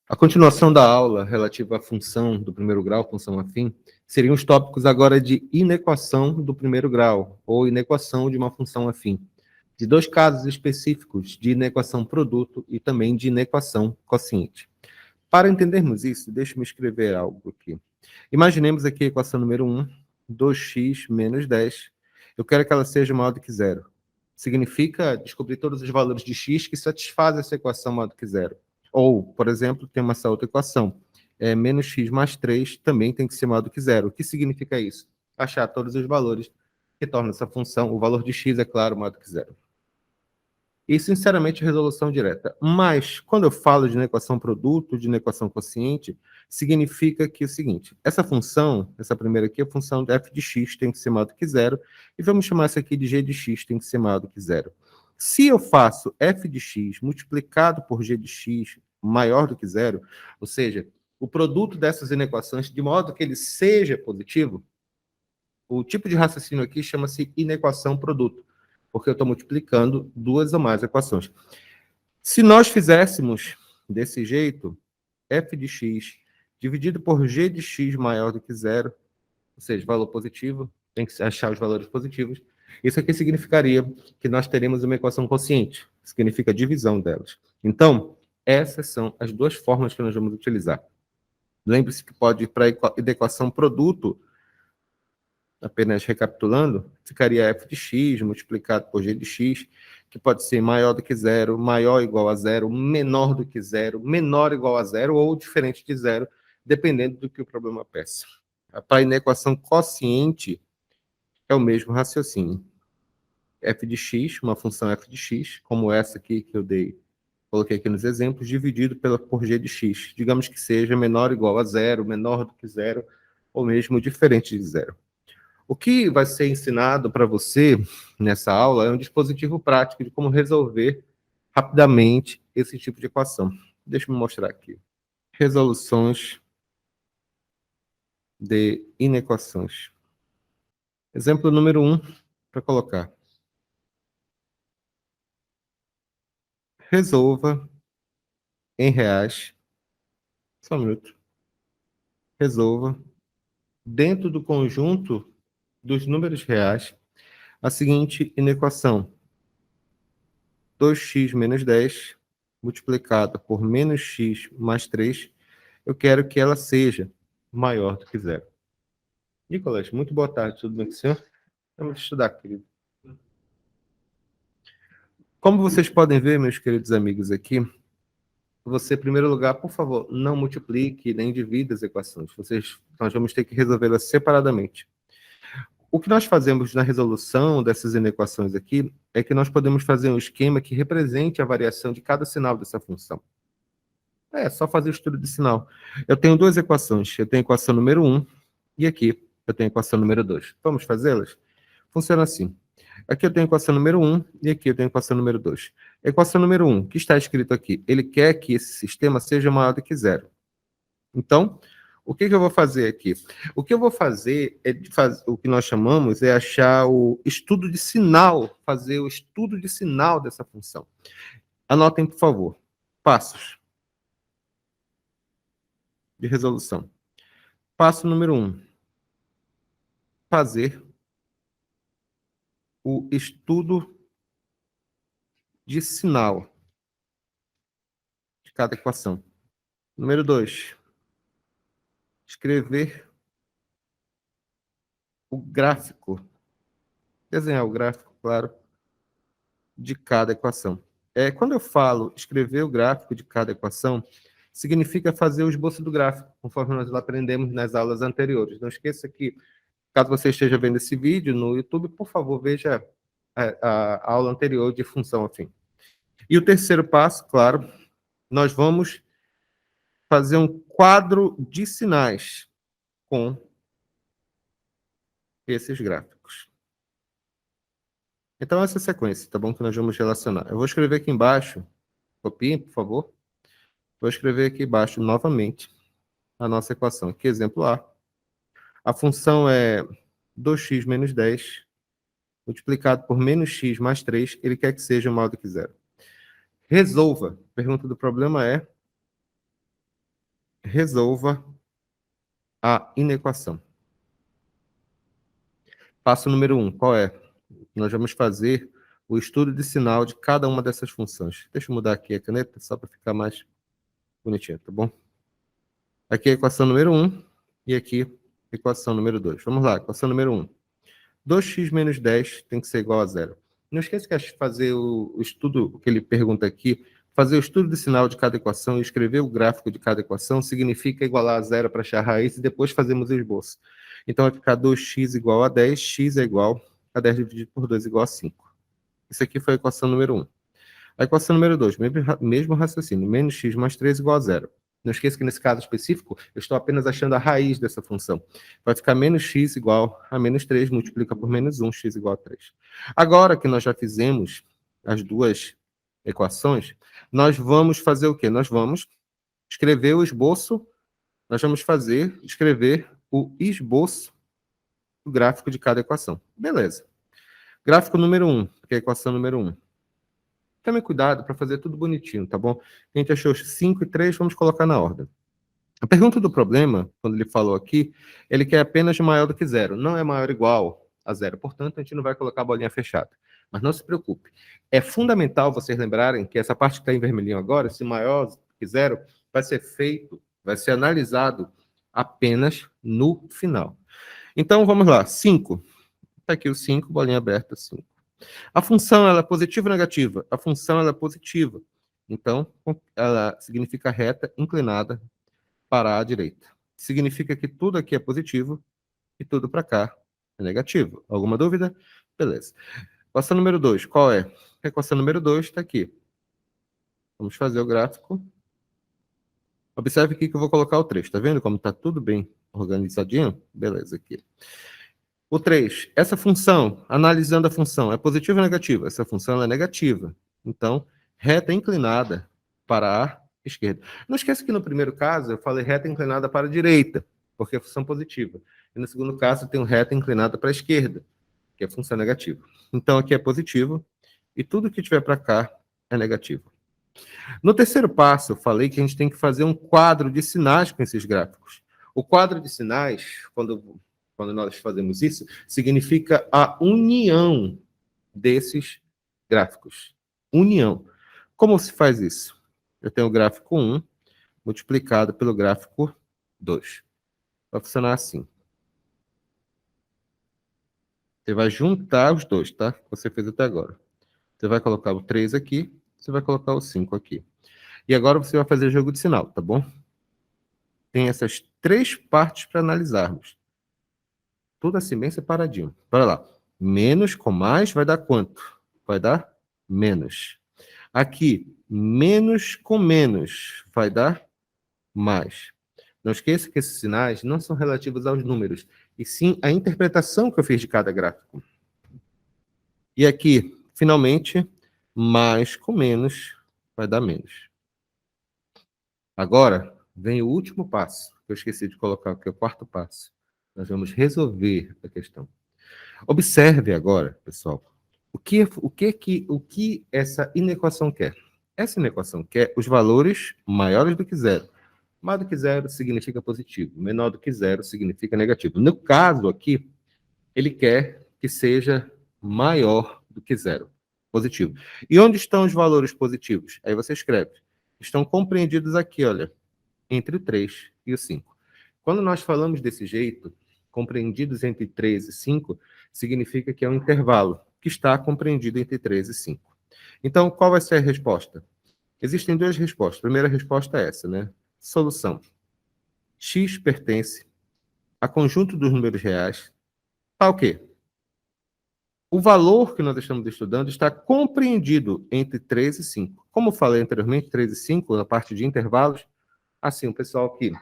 A continuação da aula relativa à função do primeiro grau, função afim, seriam os tópicos agora de inequação do primeiro grau, ou inequação de uma função afim, de dois casos específicos de inequação produto e também de inequação quociente. Para entendermos isso, deixe-me escrever algo aqui. Imaginemos aqui a equação número 1, 2x menos 10. Eu quero que ela seja maior do que zero. Significa descobrir todos os valores de x que satisfazem essa equação maior do que zero. Ou, por exemplo, temos essa outra equação. Menos x mais 3 também tem que ser maior do que zero. O que significa isso? Achar todos os valores que tornam essa função, o valor de x, é claro, maior do que zero. E, sinceramente, resolução direta. Mas, quando eu falo de inequação produto, de inequação quociente, significa que é o seguinte, essa função, essa primeira aqui, a função de f de x tem que ser maior do que zero, e vamos chamar essa aqui de g de x tem que ser maior do que zero. Se eu faço f de x multiplicado por g de x maior do que zero, ou seja, o produto dessas inequações, de modo que ele seja positivo, o tipo de raciocínio aqui chama-se inequação produto, porque eu estou multiplicando duas ou mais equações. Se nós fizéssemos desse jeito, f de x dividido por g de x maior do que zero, ou seja, valor positivo, tem que achar os valores positivos, isso aqui significaria que nós teríamos uma equação quociente, significa a divisão delas. Então, essas são as duas formas que nós vamos utilizar. Lembre-se que pode ir para a equação produto, apenas recapitulando, ficaria f de x multiplicado por g de x, que pode ser maior do que zero, maior ou igual a zero, menor do que zero, menor ou igual a zero, ou diferente de zero, dependendo do que o problema peça. Para a inequação quociente, é o mesmo raciocínio. F de x, uma função f de x, como essa aqui que eu coloquei aqui nos exemplos, dividido por g de x. Digamos que seja menor ou igual a zero, menor do que zero, ou mesmo diferente de zero. O que vai ser ensinado para você nessa aula é um dispositivo prático de como resolver rapidamente esse tipo de equação. Deixa eu mostrar aqui. Resoluções de inequações. Exemplo número 1, para colocar. Resolva em reais. Só um minuto. Resolva dentro do conjunto dos números reais a seguinte inequação. 2x menos 10 multiplicado por menos x mais 3, eu quero que ela seja maior do que zero. Nicolas, muito boa tarde, tudo bem com o senhor? Vamos estudar, querido. Como vocês podem ver, meus queridos amigos aqui, você, em primeiro lugar, por favor, não multiplique nem divida as equações. Nós vamos ter que resolvê-las separadamente. O que nós fazemos na resolução dessas inequações aqui é que nós podemos fazer um esquema que represente a variação de cada sinal dessa função. É só fazer o estudo de sinal. Eu tenho duas equações. Eu tenho a equação número 1 e aqui eu tenho a equação número 2. Vamos fazê-las? Funciona assim. Aqui eu tenho a equação número 1 e aqui eu tenho a equação número 2. A equação número 1, que está escrito aqui, ele quer que esse sistema seja maior do que zero. Então, o que eu vou fazer aqui? O que eu vou fazer o que nós chamamos é achar o estudo de sinal, fazer o estudo de sinal dessa função. Anotem, por favor. Passos de resolução. Passo número 1. Fazer o estudo de sinal de cada equação. Número 2. Escrever o gráfico. Desenhar o gráfico, claro, de cada equação. Quando eu falo escrever o gráfico de cada equação, significa fazer o esboço do gráfico, conforme nós aprendemos nas aulas anteriores. Não esqueça que, caso você esteja vendo esse vídeo no YouTube, por favor, veja a aula anterior de função afim. E o terceiro passo, claro, nós vamos fazer um quadro de sinais com esses gráficos. Então, essa é a sequência, tá bom? Que nós vamos relacionar. Eu vou escrever aqui embaixo, copiem, por favor. Vou escrever aqui embaixo, novamente, a nossa equação. Aqui, exemplo A. A função é 2x menos 10, multiplicado por menos x mais 3, ele quer que seja maior do que zero. Resolva. A pergunta do problema é resolva a inequação. Passo número 1, qual é? Nós vamos fazer o estudo de sinal de cada uma dessas funções. Deixa eu mudar aqui a caneta, só para ficar mais bonitinho, tá bom? Aqui é a equação número 1 e aqui a equação número 2. Vamos lá, equação número 1. 2x menos 10 tem que ser igual a zero. Não esqueça que fazer o estudo, que ele pergunta aqui, fazer o estudo de sinal de cada equação e escrever o gráfico de cada equação significa igualar a zero para achar a raiz e depois fazemos o esboço. Então vai ficar 2x igual a 10, x é igual a 10 dividido por 2 igual a 5. Isso aqui foi a equação número 1. A equação número 2, mesmo raciocínio, menos x mais 3 igual a zero. Não esqueça que nesse caso específico, eu estou apenas achando a raiz dessa função. Vai ficar menos x igual a menos 3, multiplica por menos 1, x igual a 3. Agora que nós já fizemos as duas equações, nós vamos fazer o quê? Nós vamos escrever o esboço, escrever o esboço do gráfico de cada equação. Beleza. Gráfico número 1, que é a equação número 1. Tome cuidado para fazer tudo bonitinho, tá bom? A gente achou 5 e 3, vamos colocar na ordem. A pergunta do problema, quando ele falou aqui, ele quer apenas maior do que zero. Não é maior ou igual a zero. Portanto, a gente não vai colocar a bolinha fechada. Mas não se preocupe. É fundamental vocês lembrarem que essa parte que está em vermelhinho agora, se maior do que zero, vai ser analisado apenas no final. Então, vamos lá. 5. Está aqui o 5, bolinha aberta, 5. A função ela é positiva ou negativa? A função ela é positiva. Então, ela significa reta inclinada para a direita. Significa que tudo aqui é positivo e tudo para cá é negativo. Alguma dúvida? Beleza. Equação número 2, qual é? A equação número 2 está aqui. Vamos fazer o gráfico. Observe aqui que eu vou colocar o 3. Está vendo como está tudo bem organizadinho? Beleza, aqui. O 3, essa função, analisando a função, é positiva ou negativa? Essa função é negativa. Então, reta inclinada para a esquerda. Não esqueça que no primeiro caso eu falei reta inclinada para a direita, porque é função positiva. E no segundo caso eu tenho reta inclinada para a esquerda, que é função negativa. Então aqui é positivo e tudo que tiver para cá é negativo. No terceiro passo, eu falei que a gente tem que fazer um quadro de sinais com esses gráficos. O quadro de sinais, quando nós fazemos isso, significa a união desses gráficos. União. Como se faz isso? Eu tenho o gráfico 1 multiplicado pelo gráfico 2. Vai funcionar assim. Você vai juntar os dois, tá? Que você fez até agora. Você vai colocar o 3 aqui, você vai colocar o 5 aqui. E agora você vai fazer jogo de sinal, tá bom? Tem essas três partes para analisarmos. Tudo assim, bem separadinho. Bora lá. Menos com mais vai dar quanto? Vai dar menos. Aqui, menos com menos vai dar mais. Não esqueça que esses sinais não são relativos aos números, e sim à interpretação que eu fiz de cada gráfico. E aqui, finalmente, mais com menos vai dar menos. Agora, vem o último passo, que eu esqueci de colocar, que é o quarto passo. Nós vamos resolver a questão. Observe agora, pessoal, o que essa inequação quer. Essa inequação quer os valores maiores do que zero. Maior do que zero significa positivo, menor do que zero significa negativo. No caso aqui, ele quer que seja maior do que zero, positivo. E onde estão os valores positivos? Aí você escreve. Estão compreendidos aqui, olha, entre o 3 e o 5. Quando nós falamos desse jeito, compreendidos entre 3 e 5, significa que é um intervalo que está compreendido entre 3 e 5. Então, qual vai ser a resposta? Existem duas respostas. A primeira resposta é essa, né? Solução. X pertence a conjunto dos números reais. Tá o quê? O valor que nós estamos estudando está compreendido entre 3 e 5. Como eu falei anteriormente, 3 e 5, na parte de intervalos, assim, o pessoal que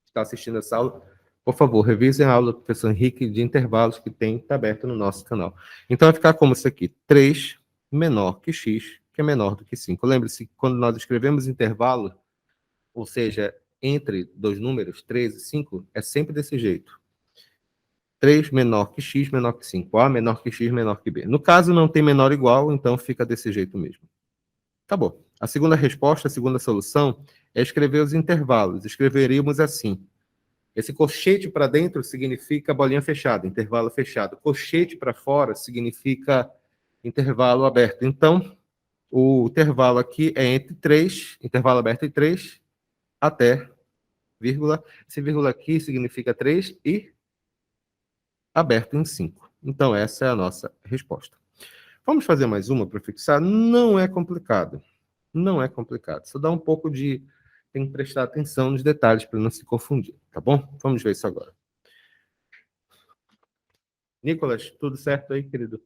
está assistindo essa aula, por favor, revisem a aula do professor Henrique de intervalos que está aberto no nosso canal. Então, vai ficar como isso aqui, 3 menor que x, que é menor do que 5. Lembre-se que quando nós escrevemos intervalo, ou seja, entre dois números, 3 e 5, é sempre desse jeito. 3 menor que x, menor que 5. A menor que x, menor que b. No caso, não tem menor ou igual, então fica desse jeito mesmo. Acabou. A segunda resposta, a segunda solução, é escrever os intervalos. Escreveríamos assim. Esse colchete para dentro significa bolinha fechada, intervalo fechado. Colchete para fora significa intervalo aberto. Então, o intervalo aqui é entre 3, intervalo aberto em 3, até vírgula. Esse vírgula aqui significa 3 e aberto em 5. Então, essa é a nossa resposta. Vamos fazer mais uma para fixar? Não é complicado. Não é complicado. Só dá um pouco de... Tem que prestar atenção nos detalhes para não se confundir, tá bom? Vamos ver isso agora. Nicolas, tudo certo aí, querido?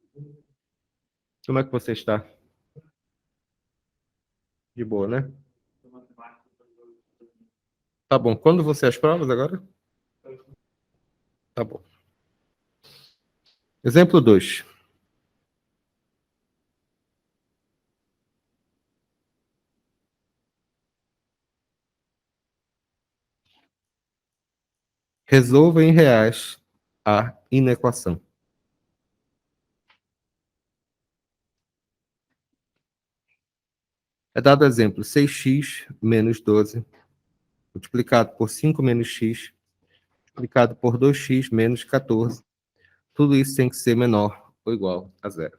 Como é que você está? De boa, né? Tá bom. Quando você as provas agora? Tá bom. Exemplo 2. Resolva em reais a inequação. É dado exemplo 6x menos 12, multiplicado por 5 menos x, multiplicado por 2x menos 14. Tudo isso tem que ser menor ou igual a zero.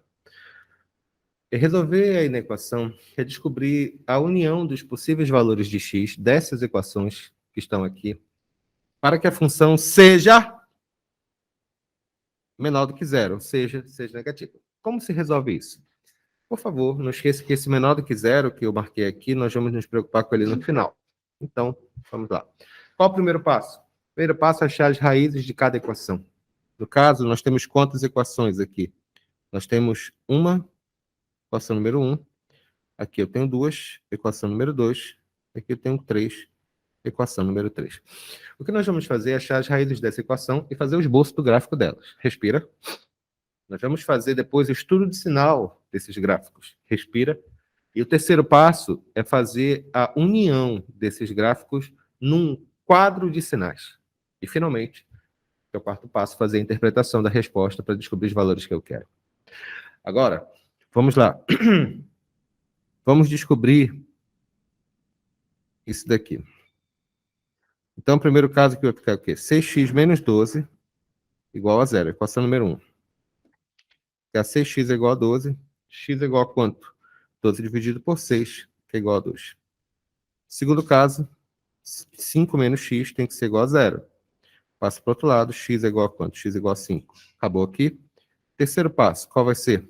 E resolver a inequação é descobrir a união dos possíveis valores de x dessas equações que estão aqui, para que a função seja menor do que zero, ou seja negativa. Como se resolve isso? Por favor, não esqueça que esse menor do que zero, que eu marquei aqui, nós vamos nos preocupar com ele no final. Então, vamos lá. Qual o primeiro passo? O primeiro passo é achar as raízes de cada equação. No caso, nós temos quantas equações aqui? Nós temos uma equação número 1, aqui eu tenho 2, equação número 2, aqui eu tenho 3, equação número 3. O que nós vamos fazer é achar as raízes dessa equação e fazer o esboço do gráfico delas. Respira. Nós vamos fazer depois o estudo de sinal desses gráficos. Respira. E o terceiro passo é fazer a união desses gráficos num quadro de sinais. E, finalmente, é o quarto passo, fazer a interpretação da resposta para descobrir os valores que eu quero. Agora, vamos lá. Vamos descobrir isso daqui. Então, o primeiro caso aqui vai ficar o quê? 6x menos 12 igual a zero. Equação número 1. Que é 6x é igual a 12. X é igual a quanto? 12 dividido por 6, que é igual a 2. Segundo caso, 5 menos x tem que ser igual a zero. Passa para o outro lado, x é igual a quanto? X é igual a 5. Acabou aqui. Terceiro passo, qual vai ser?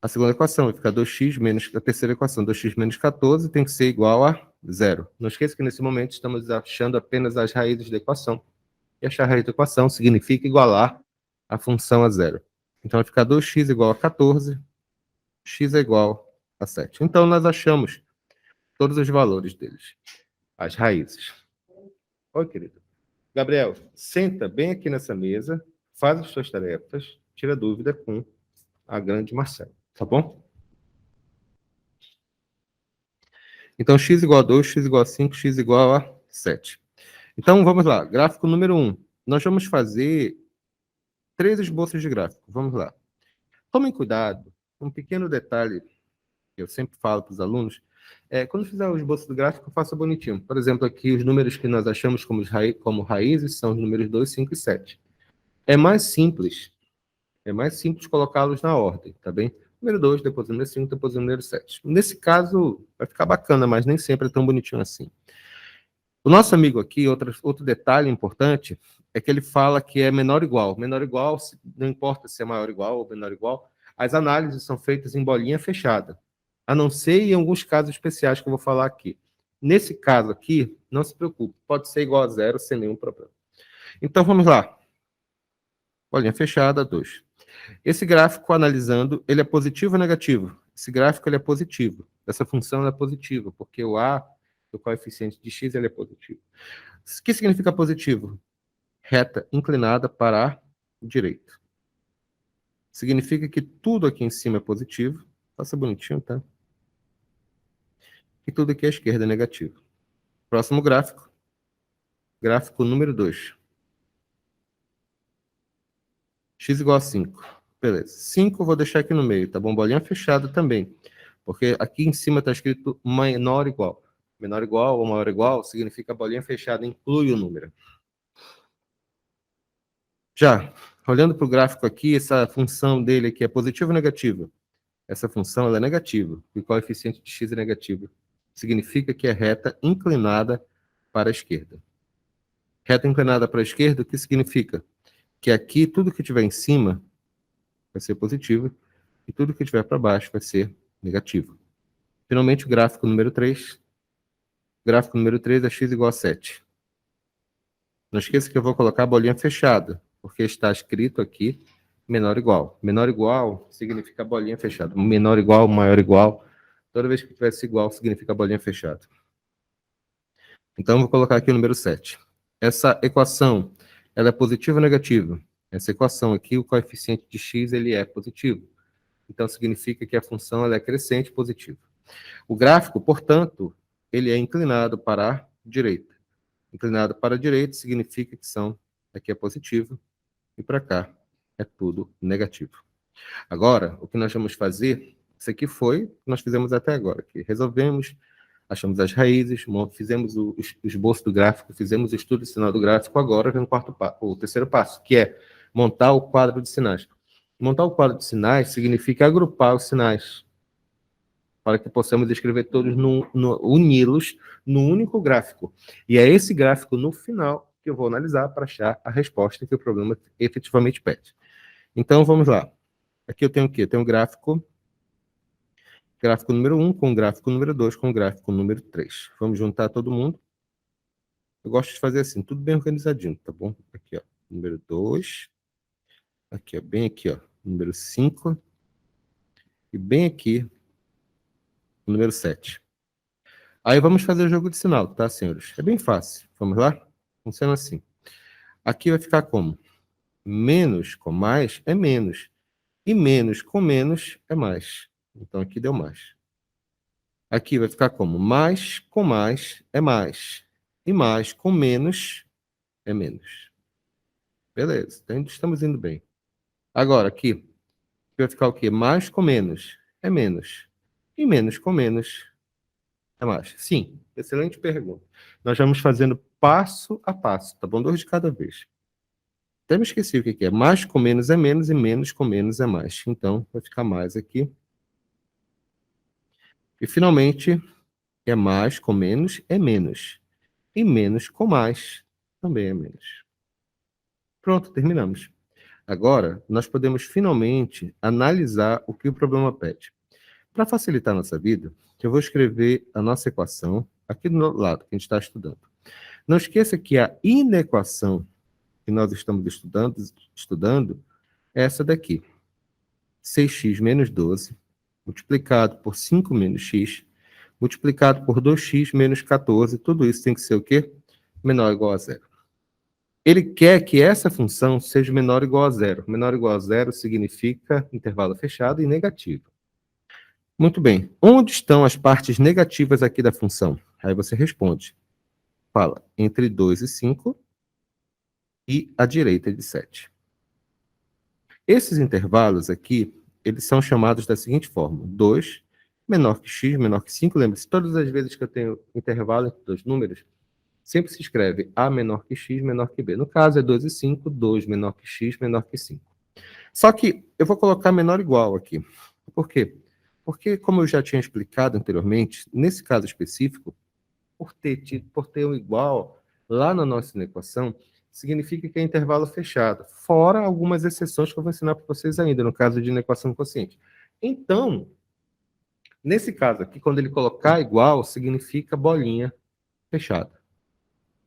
A segunda equação vai ficar 2x menos... A terceira equação, 2x menos 14, tem que ser igual a zero. Não esqueça que nesse momento estamos achando apenas as raízes da equação. E achar a raiz da equação significa igualar a função a zero. Então vai ficar 2x igual a 14, x é igual a 7. Então nós achamos todos os valores deles, as raízes. Oi, querido. Gabriel, senta bem aqui nessa mesa, faz as suas tarefas, tira dúvida com a grande Marcela, tá bom? Então, x igual a 2, x igual a 5, x igual a 7. Então, vamos lá. Gráfico número 1. Nós vamos fazer 3 esboços de gráfico. Vamos lá. Tomem cuidado. Um pequeno detalhe que eu sempre falo para os alunos é, quando fizer o esboço do gráfico, faça bonitinho. Por exemplo, aqui os números que nós achamos como raízes são os números 2, 5 e 7. É mais simples colocá-los na ordem, tá bem? Número 2, depois o número 5, depois o número 7. Nesse caso, vai ficar bacana, mas nem sempre é tão bonitinho assim. O nosso amigo aqui, outro detalhe importante, é que ele fala que é menor ou igual. Menor ou igual, não importa se é maior ou igual ou menor ou igual, as análises são feitas em bolinha fechada. A não ser em alguns casos especiais que eu vou falar aqui. Nesse caso aqui, não se preocupe, pode ser igual a zero sem nenhum problema. Então, vamos lá. Bolinha fechada, 2. Esse gráfico, analisando, ele é positivo ou negativo? Esse gráfico ele é positivo. Essa função é positiva, porque o A, o coeficiente de x, ele é positivo. O que significa positivo? Reta inclinada para a direita. Significa que tudo aqui em cima é positivo. Faça bonitinho, tá? E tudo aqui à esquerda é negativo. Próximo gráfico. Gráfico número 2. X igual a 5. Beleza. 5 eu vou deixar aqui no meio, tá bom? Bolinha fechada também. Porque aqui em cima está escrito menor ou igual. Menor ou igual ou maior ou igual significa a bolinha fechada inclui o número. Já, olhando para o gráfico aqui, essa função dele aqui é positiva ou negativa? Essa função ela é negativa, e o coeficiente de x é negativo. Significa que é reta inclinada para a esquerda. Reta inclinada para a esquerda, o que significa? Que aqui tudo que tiver em cima vai ser positivo e tudo que tiver para baixo vai ser negativo. Finalmente, o gráfico número 3. Gráfico número 3 é x igual a 7. Não esqueça que eu vou colocar a bolinha fechada, porque está escrito aqui menor ou igual. Menor ou igual significa bolinha fechada. Menor ou igual, maior ou igual. Toda vez que tivesse igual, significa bolinha fechada. Então, eu vou colocar aqui o número 7. Essa equação, ela é positiva ou negativa? Essa equação aqui, o coeficiente de x, ele é positivo. Então, significa que a função ela é crescente positiva. O gráfico, portanto, ele é inclinado para a direita. Inclinado para a direita significa que aqui é positivo e para cá é tudo negativo. Agora, o que nós vamos fazer, isso aqui foi o que nós fizemos até agora, que resolvemos, achamos as raízes, fizemos o esboço do gráfico, fizemos o estudo de sinal do gráfico, agora vem o terceiro passo, que é montar o quadro de sinais. Montar o quadro de sinais significa agrupar os sinais, para que possamos escrever todos, uni-los num único gráfico. E é esse gráfico, no final, que eu vou analisar para achar a resposta que o problema efetivamente pede. Então, vamos lá. Aqui eu tenho o quê? Eu tenho o gráfico número 1 com o gráfico número 2 com o gráfico número 3. Vamos juntar todo mundo. Eu gosto de fazer assim, tudo bem organizadinho, tá bom? Aqui, ó, número 2. Aqui, ó, bem aqui, ó, número 5. E bem aqui, número 7. Aí vamos fazer o jogo de sinal, tá, senhores? É bem fácil. Vamos lá? Funciona assim. Aqui vai ficar como? Menos com mais é menos. E menos com menos é mais. Então, aqui deu mais. Aqui vai ficar como? Mais com mais é mais. E mais com menos é menos. Beleza, então estamos indo bem. Agora, aqui vai ficar o quê? Mais com menos é menos. E menos com menos é mais. Sim, excelente pergunta. Nós vamos fazendo passo a passo, tá bom? 2 de cada vez. Até me esqueci o que é. Mais com menos é menos e menos com menos é mais. Então, vai ficar mais aqui. E, finalmente, é mais com menos é menos. E menos com mais também é menos. Pronto, terminamos. Agora, nós podemos finalmente analisar o que o problema pede. Para facilitar a nossa vida, eu vou escrever a nossa equação aqui do lado que a gente está estudando. Não esqueça que a inequação que nós estamos estudando é essa daqui. 6x menos 12, multiplicado por 5 menos x, multiplicado por 2x menos 14, tudo isso tem que ser o quê? Menor ou igual a zero. Ele quer que essa função seja menor ou igual a zero. Menor ou igual a zero significa intervalo fechado e negativo. Muito bem. Onde estão as partes negativas aqui da função? Aí você responde. Fala, entre 2 e 5 e à direita de 7. Esses intervalos aqui, eles são chamados da seguinte forma. 2 menor que x, menor que 5. Lembre-se, todas as vezes que eu tenho intervalo entre dois números, sempre se escreve A menor que x, menor que b. No caso, é 2 e 5, 2 menor que x, menor que 5. Só que eu vou colocar menor ou igual aqui. Por quê? Porque, como eu já tinha explicado anteriormente, nesse caso específico, por ter um igual lá na nossa equação, significa que é intervalo fechado, fora algumas exceções que eu vou ensinar para vocês ainda, no caso de inequação quociente. Então, nesse caso aqui, quando ele colocar igual, significa bolinha fechada.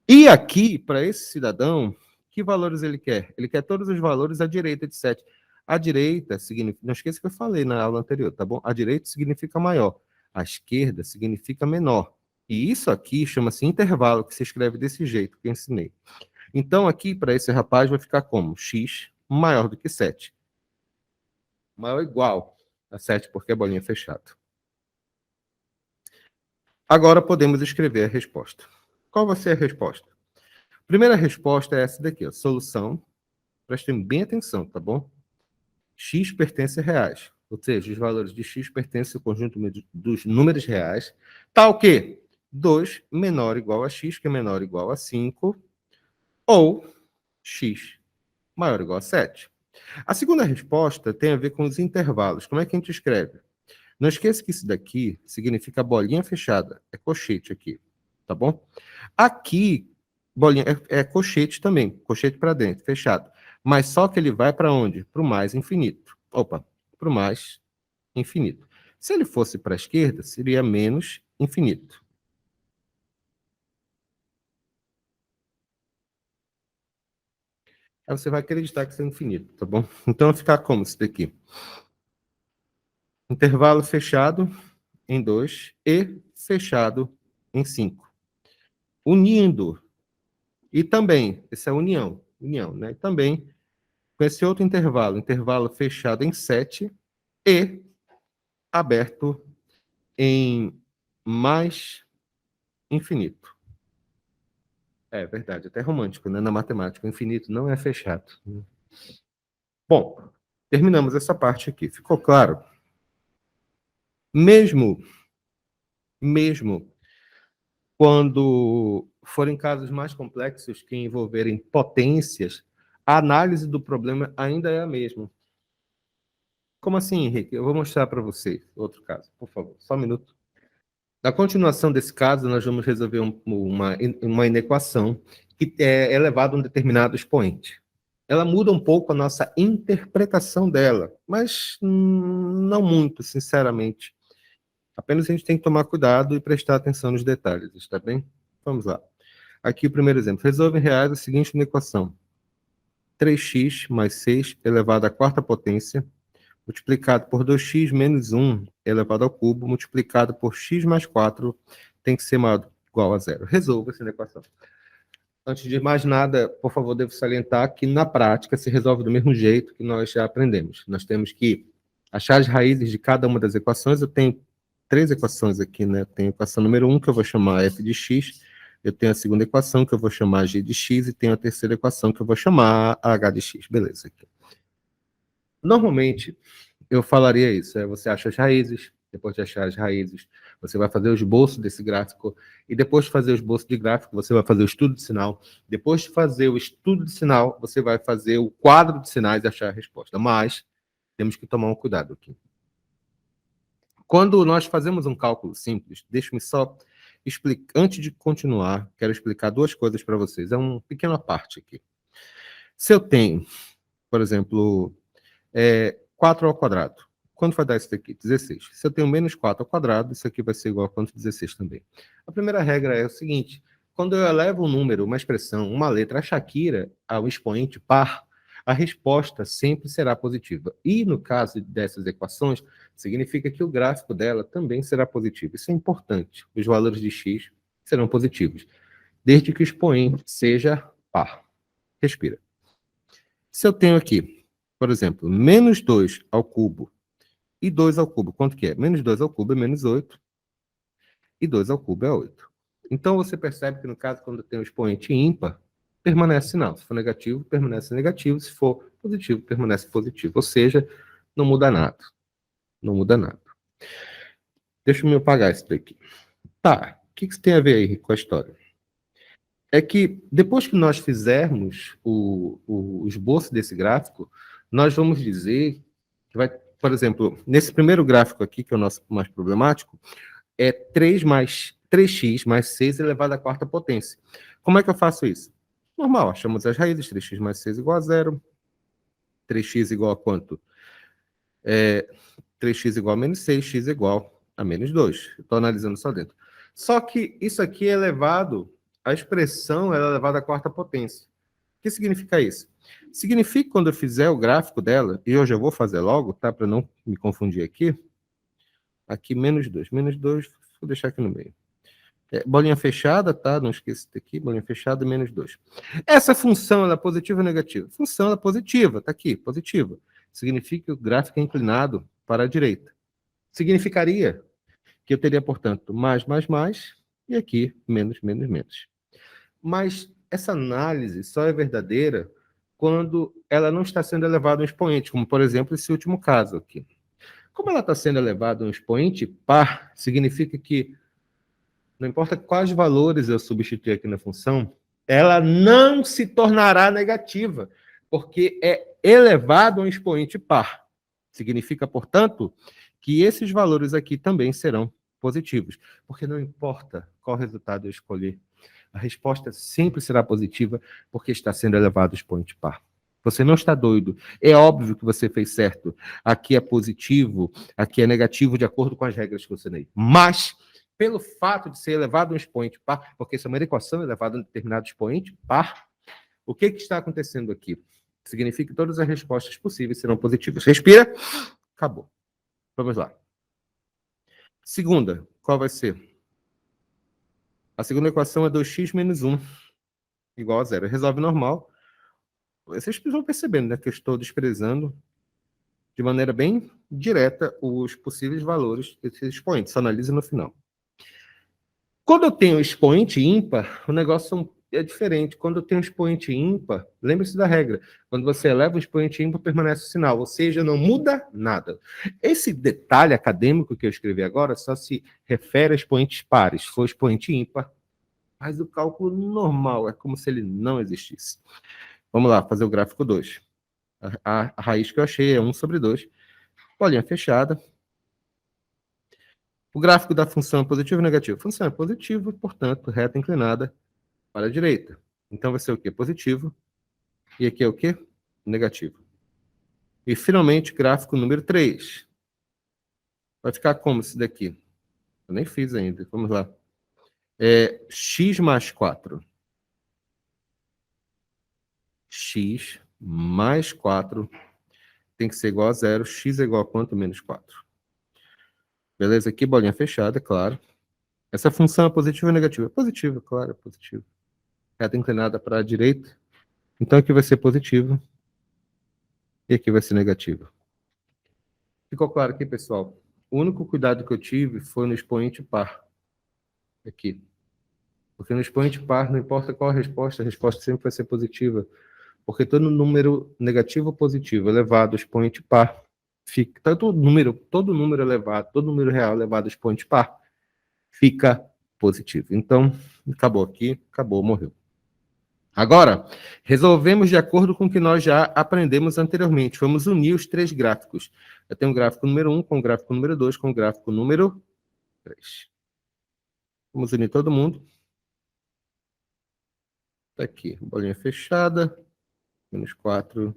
E aqui, para esse cidadão, que valores ele quer? Ele quer todos os valores à direita de 7. A direita significa... Não esqueça que eu falei na aula anterior, tá bom? A direita significa maior. A esquerda significa menor. E isso aqui chama-se intervalo, que se escreve desse jeito que eu ensinei. Então, aqui, para esse rapaz, vai ficar como? X maior do que 7. Maior ou igual a 7, porque é bolinha fechada. Agora podemos escrever a resposta. Qual vai ser a resposta? A primeira resposta é essa daqui, ó, solução. Prestem bem atenção, tá bom? X pertence a reais. ou seja, os valores de x pertencem ao conjunto dos números reais, tal que 2 menor ou igual a x, que é menor ou igual a 5, ou x maior ou igual a 7. A segunda resposta tem a ver com os intervalos. Como é que a gente escreve? Não esqueça que isso daqui significa bolinha fechada. É colchete aqui, tá bom? Aqui, bolinha é colchete também. Colchete para dentro, fechado. Mas só que ele vai para onde? Para o mais infinito. Opa, para o mais infinito. Se ele fosse para a esquerda, seria menos infinito. Aí você vai acreditar que isso é infinito, tá bom? Então vai ficar como isso daqui? Intervalo fechado em 2 e fechado em 5. Unindo. E também, essa é a união, né? E também com esse outro intervalo, intervalo fechado em 7 e aberto em mais infinito. É verdade, até romântico, né? Na matemática, o infinito não é fechado. Bom, terminamos essa parte aqui. Ficou claro? Mesmo quando forem casos mais complexos que envolverem potências, a análise do problema ainda é a mesma. Como assim, Henrique? Eu vou mostrar para você outro caso, por favor. Só um minuto. Na continuação desse caso, nós vamos resolver uma inequação que é elevada a um determinado expoente. Ela muda um pouco a nossa interpretação dela, mas não muito, sinceramente. Apenas a gente tem que tomar cuidado e prestar atenção nos detalhes, está bem? Vamos lá. Aqui o primeiro exemplo. Resolve em reais a seguinte equação. 3x mais 6 elevado à quarta potência, multiplicado por 2x menos 1 elevado ao cubo, multiplicado por x mais 4, tem que ser maior ou igual a zero. Resolva essa equação. Antes de mais nada, por favor, devo salientar que na prática se resolve do mesmo jeito que nós já aprendemos. Nós temos que achar as raízes de cada uma das equações. Eu tenho 3 equações aqui, né? Tenho a equação número 1, que eu vou chamar f de x, eu tenho a segunda equação, que eu vou chamar g de x, e tenho a terceira equação, que eu vou chamar h de x. Beleza. Aqui. Normalmente, eu falaria isso. Você acha as raízes, depois de achar as raízes, você vai fazer o esboço desse gráfico, e depois de fazer o esboço de gráfico, você vai fazer o estudo de sinal. Depois de fazer o estudo de sinal, você vai fazer o quadro de sinais e achar a resposta. Mas temos que tomar um cuidado aqui. Quando nós fazemos um cálculo simples, deixe-me só explicar, antes de continuar, quero explicar 2 coisas para vocês. É uma pequena parte aqui. Se eu tenho, por exemplo, 4 ao quadrado. Quanto vai dar isso daqui? 16. Se eu tenho menos 4 ao quadrado, isso aqui vai ser igual a quanto? 16 também. A primeira regra é o seguinte: quando eu elevo um número, uma expressão, uma letra, a Shakira, ao expoente par, a resposta sempre será positiva. E no caso dessas equações, significa que o gráfico dela também será positivo. Isso é importante. Os valores de x serão positivos, desde que o expoente seja par. Respira. Se eu tenho aqui, por exemplo, menos 2 ao cubo e 2 ao cubo, quanto que é? Menos 2 ao cubo é menos 8, e 2 ao cubo é 8. Então, você percebe que, no caso, quando tem um expoente ímpar, permanece sinal. Se for negativo, permanece negativo. Se for positivo, permanece positivo. Ou seja, não muda nada. Não muda nada. Deixa eu apagar isso daqui. Tá, o que isso tem a ver aí com a história? É que, depois que nós fizermos o esboço desse gráfico, nós vamos dizer que vai, por exemplo, nesse primeiro gráfico aqui, que é o nosso mais problemático, é 3x mais 6 elevado à quarta potência. Como é que eu faço isso? Normal, achamos as raízes, 3x mais 6 igual a zero, 3x igual a quanto? 3x igual a menos 6, x igual a menos 2. Estou analisando só dentro. Só que isso aqui é elevado, a expressão é elevada à quarta potência. O que significa isso? Significa que quando eu fizer o gráfico dela, e eu já vou fazer logo, tá? Para não me confundir aqui menos 2. Menos 2, vou deixar aqui no meio. Bolinha fechada, tá? Não esqueça daqui, bolinha fechada, menos 2. Essa função, ela é positiva ou negativa? Função, ela é positiva, tá aqui, positiva. Significa que o gráfico é inclinado para a direita. Significaria que eu teria, portanto, mais, e aqui, menos. Mas essa análise só é verdadeira quando ela não está sendo elevada a um expoente, como, por exemplo, esse último caso aqui. Como ela está sendo elevada a um expoente par, significa que, não importa quais valores eu substituir aqui na função, ela não se tornará negativa, porque é elevado a um expoente par. Significa, portanto, que esses valores aqui também serão positivos, porque não importa qual resultado eu escolher, a resposta sempre será positiva, porque está sendo elevado a expoente par. Você não está doido. É óbvio que você fez certo. Aqui é positivo, aqui é negativo, de acordo com as regras que você tem. Mas, pelo fato de ser elevado a um expoente par, porque isso é uma equação elevada a um determinado expoente par, o que está acontecendo aqui? Significa que todas as respostas possíveis serão positivas. Respira. Acabou. Vamos lá. Segunda, qual vai ser? A segunda equação é 2x menos 1 igual a zero. Resolve normal. Vocês estão percebendo, né, que eu estou desprezando de maneira bem direta os possíveis valores desses expoentes. Só analisa no final. Quando eu tenho expoente ímpar, o negócio é diferente. Quando eu tenho expoente ímpar, lembre-se da regra. Quando você eleva o expoente ímpar, permanece o sinal, ou seja, não muda nada. Esse detalhe acadêmico que eu escrevi agora só se refere a expoentes pares. Se for expoente ímpar, faz o cálculo normal, é como se ele não existisse. Vamos lá, fazer o gráfico 2. A raiz que eu achei é 1 sobre 2. Bolinha fechada. O gráfico da função é positivo ou negativo? A função é positiva, portanto, reta inclinada para a direita. Então vai ser o quê? Positivo. E aqui é o quê? Negativo. E, finalmente, gráfico número 3. Vai ficar como esse daqui? Eu nem fiz ainda. Vamos lá. É x mais 4. X mais 4 tem que ser igual a zero. X é igual a quanto? Menos 4. Beleza? Aqui, bolinha fechada, claro. Essa função é positiva ou negativa? Positiva, claro, é positiva. Reta inclinada para a direita. Então aqui vai ser positivo. E aqui vai ser negativo. Ficou claro aqui, pessoal? O único cuidado que eu tive foi no expoente par. Aqui. Porque no expoente par, não importa qual a resposta sempre vai ser positiva. Porque todo número negativo ou positivo elevado ao expoente par, fica, todo número elevado, todo número real elevado ao expoente par, fica positivo. Então, acabou aqui, acabou, morreu. Agora, resolvemos de acordo com o que nós já aprendemos anteriormente. Vamos unir os três gráficos. Eu tenho o gráfico número 1 com o gráfico número 2 com o gráfico número 3. Vamos unir todo mundo. Tá aqui, bolinha fechada, menos 4.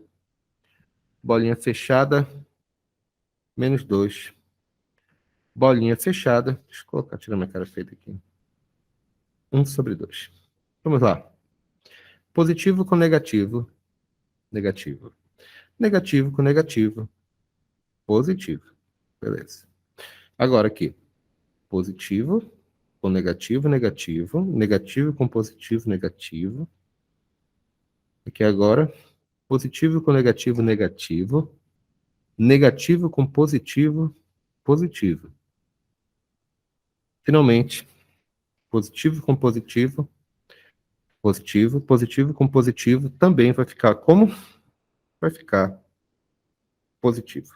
Bolinha fechada, menos 2. Bolinha fechada. Deixa eu colocar, tirar minha cara feita aqui. 1 sobre 2. Vamos lá. Positivo com negativo, negativo. Negativo com negativo, positivo. Beleza. Agora aqui, positivo com negativo, negativo. Negativo com positivo, negativo. Aqui agora, positivo com negativo, negativo. Negativo com positivo, positivo. Finalmente, positivo com positivo, positivo. Positivo com positivo também vai ficar como? Vai ficar positivo.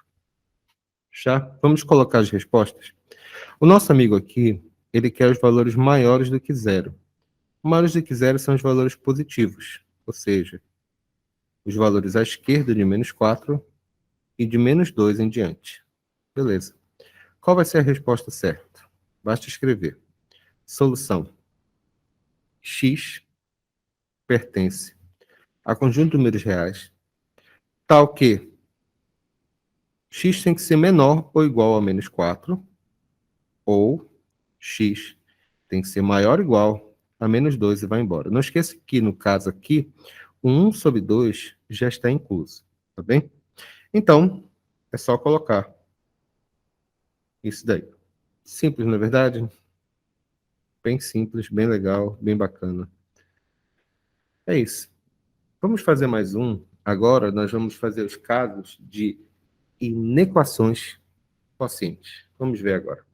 Já vamos colocar as respostas. O nosso amigo aqui, ele quer os valores maiores do que zero. Maiores do que zero são os valores positivos, ou seja, os valores à esquerda de menos 4 e de menos 2 em diante. Beleza. Qual vai ser a resposta certa? Basta escrever. Solução. X pertence a conjunto de números reais, tal que x tem que ser menor ou igual a menos 4, ou x tem que ser maior ou igual a menos 2 e vai embora. Não esqueça que, no caso aqui, o 1 sobre 2 já está incluso, tá bem? Então, é só colocar isso daí. Simples, não é verdade? Bem simples, bem legal, bem bacana. É isso. Vamos fazer mais um. Agora nós vamos fazer os casos de inequações quocientes. Vamos ver agora.